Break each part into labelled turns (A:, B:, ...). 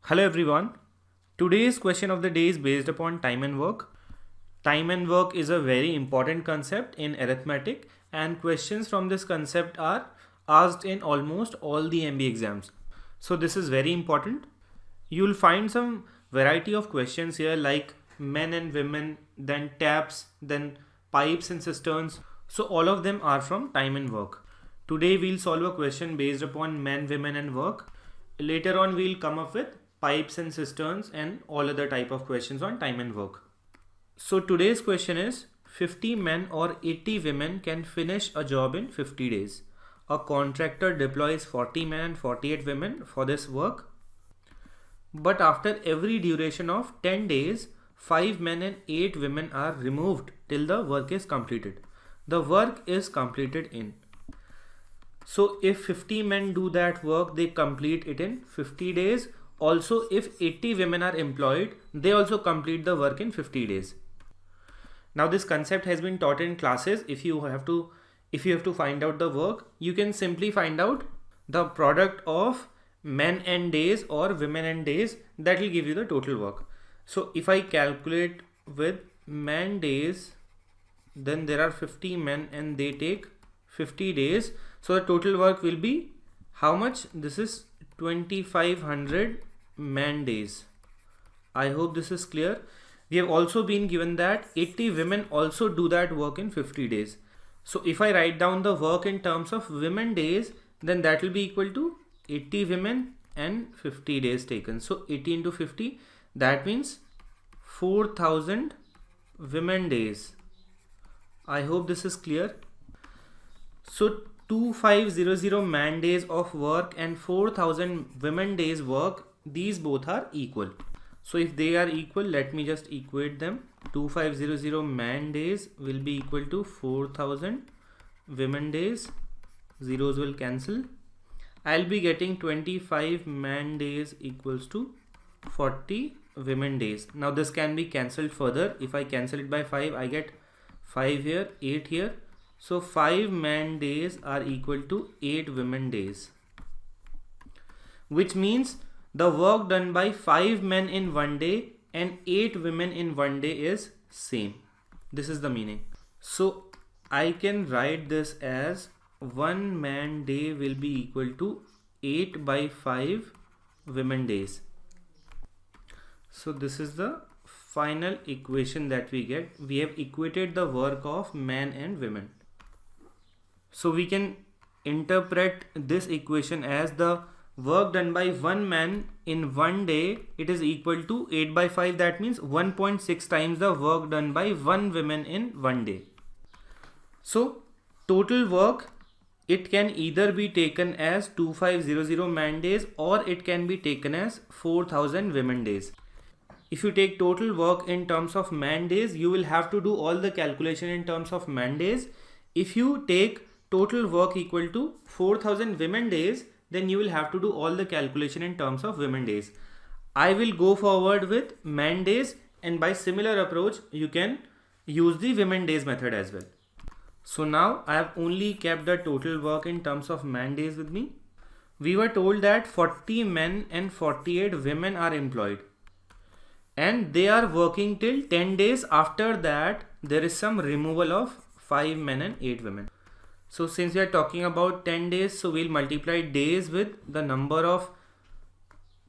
A: Hello everyone. Today's question of the day is based upon time and work. Time and work is a very important concept in arithmetic, and questions from this concept are asked in almost all the MBA exams. So this is very important. You'll find some variety of questions here like men and women, then taps, then pipes and cisterns. So all of them are from time and work. Today we'll solve a question based upon men, women and work. Later on we'll come up with pipes and cisterns and all other type of questions on time and work. So today's question is 50 men or 80 women can finish a job in 50 days. A contractor deploys 40 men and 48 women for this work. But after every duration of 10 days, 5 men and 8 women are removed till the work is completed. The work is completed in. So if 50 men do that work, they complete it in 50 days. Also, if 80 women are employed, they also complete the work in 50 days. Now this concept has been taught in classes. If you have to find out the work, you can simply find out the product of men and days or women and days. That will give you the total work. So if I calculate with man days, then there are 50 men and they take 50 days. So the total work will be how much? This is 2500 man days. I hope this is clear. We have also been given that 80 women also do that work in 50 days. So if I write down the work in terms of women days, then that will be equal to 80 women and 50 days taken. So 80 into 50, that means 4000 women days. I hope this is clear. So 2500 man days of work and 4000 women days work, these both are equal. So if they are equal, let me just equate them. 2500 man days will be equal to 4000 women days. Zeros will cancel. I'll be getting 25 man days equals to 40 women days. Now this can be cancelled further. If I cancel it by 5, I get 5 here, 8 here. So 5 man days are equal to 8 women days, which means the work done by 5 men in one day and 8 women in one day is same. This is the meaning. So I can write this as 1 man day will be equal to 8 by 5 women days. So this is the final equation that we get. We have equated the work of men and women. So we can interpret this equation as the work done by 1 man in one day, it is equal to 8 by 5. That means 1.6 times the work done by 1 woman in one day. So total work, it can either be taken as 2500 man days or it can be taken as 4000 women days. If you take total work in terms of man days, you will have to do all the calculation in terms of man days. If you take total work equal to 4000 women days, then you will have to do all the calculation in terms of women days. I will go forward with man days, and by similar approach you can use the women days method as well. So now I have only kept the total work in terms of man days with me. We were told that 40 men and 48 women are employed and they are working till 10 days. After that there is some removal of 5 men and 8 women. So since we are talking about 10 days, so we'll multiply days with the number of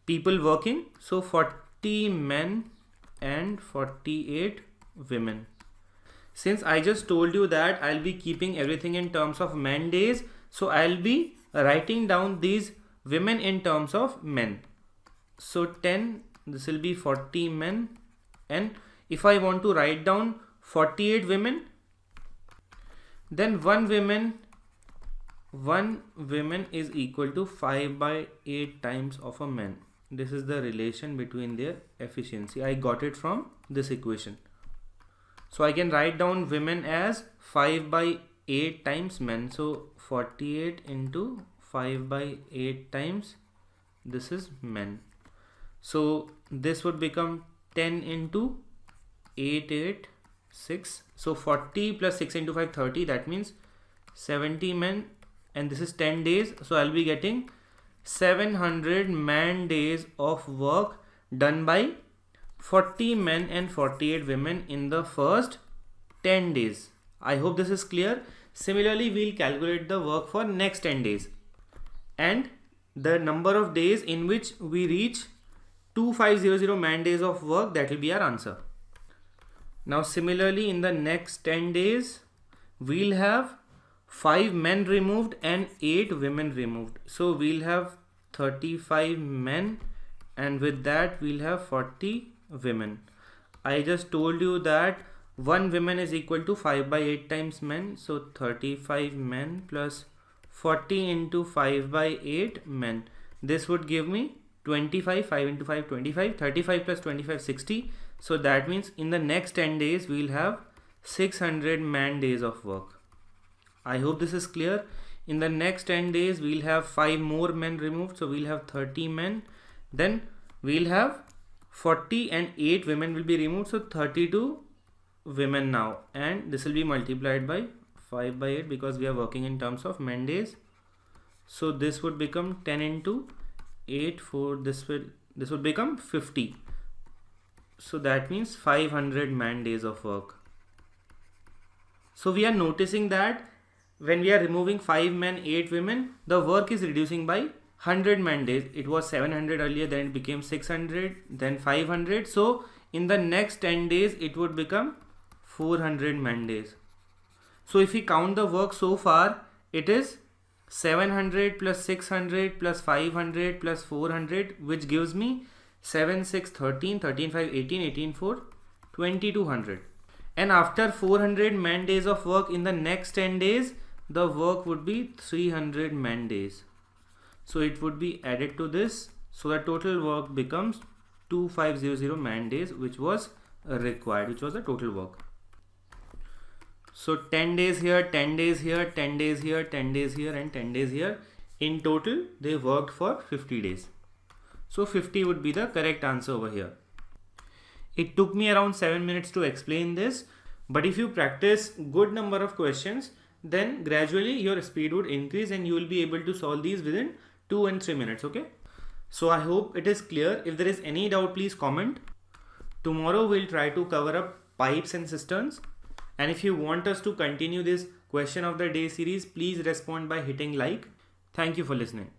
A: people working. So 40 men and 48 women. Since I just told you that I'll be keeping everything in terms of man days, so I'll be writing down these women in terms of men. So 10, this will be 40 men, and if I want to write down 48 women, then one woman is equal to 5 by 8 times of a man. This is the relation between their efficiency. I got it from this equation. So I can write down women as 5 by 8 times men. So 48 into 5 by 8 times, this is men. So this would become 10 into 8, 6. So 40 plus 6 into 5, 30. That means 70 men, and this is 10 days. So I'll be getting 700 man days of work done by 40 men and 48 women in the first 10 days. I hope this is clear. Similarly, we'll calculate the work for next 10 days and the number of days in which we reach 2500 man days of work. That will be our answer. Now similarly, in the next 10 days we'll have 5 men removed and 8 women removed. So we'll have 35 men and with that we'll have 40 women. I just told you that 1 woman is equal to 5 by 8 times men. So 35 men plus 40 into 5 by 8 men. This would give me 25, 5 into 5, 25, 35 plus 25, 60. So that means in the next 10 days we'll have 600 man days of work. I hope this is clear. In the next 10 days we'll have 5 more men removed, so we'll have 30 men. Then we'll have 40 and 8 women will be removed, so 32 women now, and this will be multiplied by 5 by 8 because we are working in terms of men days. So this would become 10 into 8 for this would become 50. So that means 500 man days of work. So we are noticing that when we are removing 5 men, 8 women, the work is reducing by 100 man days. It was 700 earlier, then it became 600, then 500. So in the next 10 days, it would become 400 man days. So if we count the work so far, it is 700 plus 600 plus 500 plus 400, which gives me 7, 6, 13, 13, 5, 18, 18, 4, 2200. And after 400 man days of work in the next 10 days, the work would be 300 man days. So it would be added to this. So the total work becomes 2500 man days, which was required, which was the total work. So 10 days here, 10 days here, 10 days here, 10 days here, and 10 days here. In total, they worked for 50 days. So 50 would be the correct answer over here. It took me around 7 minutes to explain this, but if you practice good number of questions, then gradually your speed would increase and you will be able to solve these within 2 and 3 minutes. Okay. So I hope it is clear. If there is any doubt, please comment. Tomorrow we'll try to cover up pipes and cisterns. And if you want us to continue this question of the day series, please respond by hitting like. Thank you for listening.